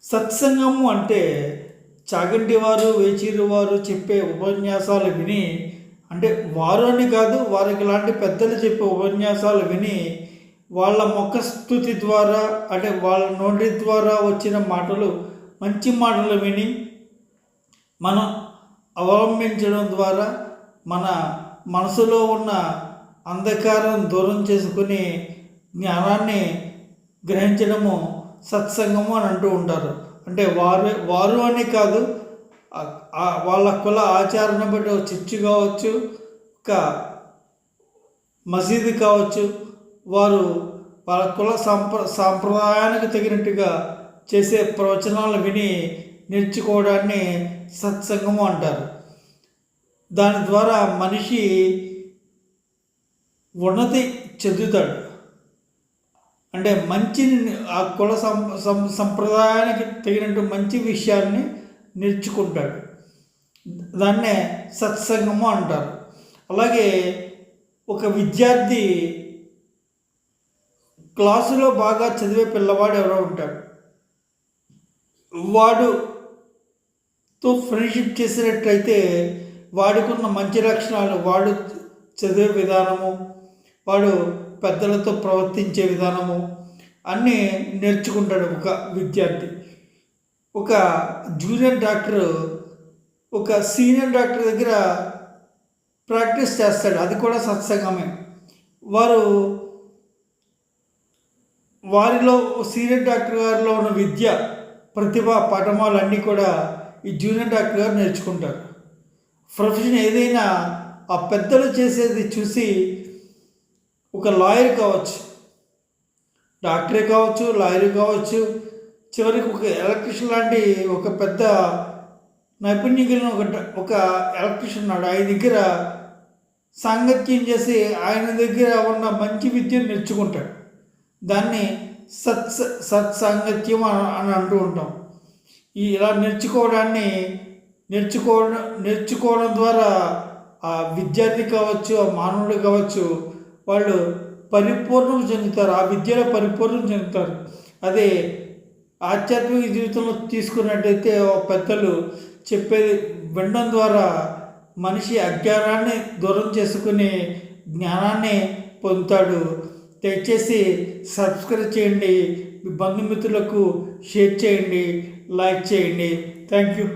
సత్సంగము అంటే చాగంటి వారు వేచీరు వారు చెప్పే ఉపన్యాసాలు విని, అంటే వారు అని కాదు, వారికి లాంటి పెద్దలు చెప్పే ఉపన్యాసాలు విని వాళ్ళ ముఖస్థుతి ద్వారా, అంటే వాళ్ళ నోటి ద్వారా వచ్చిన మాటలు, మంచి మాటలు విని మనం అవలంబించడం ద్వారా మన మనసులో ఉన్న అంధకారం దూరం చేసుకుని జ్ఞానాన్ని గ్రహించడము సత్సంగము అని అంటూ ఉంటారు. అంటే వారు అని కాదు, వాళ్ళ కుల ఆచారాన్ని బట్టి ఒక చర్చి కావచ్చు, ఒక మసీదు కావచ్చు, వారు వాళ్ళ కుల సాంప్రదాయానికి తగినట్టుగా చేసే ప్రవచనాలు విని నేర్చుకోవడాన్ని సత్సంగము అంటారు. దాని ద్వారా మనిషి ఉన్నతి చెందుతాడు. అంటే మంచిని, ఆ కుల సంప్రదాయానికి తగినట్టు మంచి విషయాన్ని నేర్చుకుంటాడు. దాన్నే సత్సంగము అంటారు. అలాగే ఒక విద్యార్థి క్లాసులో బాగా చదివే పిల్లవాడు ఎవరో ఉంటాడు, వాడుతో ఫ్రెండ్షిప్ చేసినట్టయితే వాడికున్న మంచి లక్షణాలు, వాడు చదివే విధానము, వాడు పెద్దలతో ప్రవర్తించే విధానము అన్నీ నేర్చుకుంటాడు ఒక విద్యార్థి. ఒక జూనియర్ డాక్టర్ ఒక సీనియర్ డాక్టర్ దగ్గర ప్రాక్టీస్ చేస్తాడు, అది కూడా సత్సంగమే. వారిలో సీనియర్ డాక్టర్ గారిలో ఉన్న విద్య, ప్రతిభ, పాఠమాలు అన్నీ కూడా ఈ జూనియర్ డాక్టర్ గారు నేర్చుకుంటారు. ప్రొఫెషన్ ఏదైనా ఆ పెద్దలు చేసేది చూసి, ఒక లాయర్ కావచ్చు, డాక్టరే కావచ్చు, లాయర్ కావచ్చు, చివరికి ఒక ఎలక్ట్రిషియన్ లాంటి ఒక పెద్ద నైపుణ్యం కలిగిన ఒక ఎలక్ట్రిషియన్ ఉన్నాడు. ఆయన దగ్గర సాంగత్యం చేసి ఆయన దగ్గర ఉన్న మంచి విద్యను నేర్చుకుంటాడు. దాన్ని సత్సాంగత్యం అని అంటూ ఉంటాం. ఇలా నేర్చుకోవడం ద్వారా ఆ విద్యార్థి కావచ్చు, ఆ మానవుడు కావచ్చు, వాళ్ళు పరిపూర్ణం చెందుతారు, ఆ విద్యలో పరిపూర్ణం చెందుతారు. అదే ఆధ్యాత్మిక జీవితంలో తీసుకున్నట్టయితే పెద్దలు చెప్పేది వినడం ద్వారా మనిషి అజ్ఞానాన్ని దూరం చేసుకుని జ్ఞానాన్ని పొందుతాడు. దయచేసి సబ్స్క్రైబ్ చేయండి, మీ బంధుమిత్రులకు షేర్ చేయండి, లైక్ చేయండి. Thank you.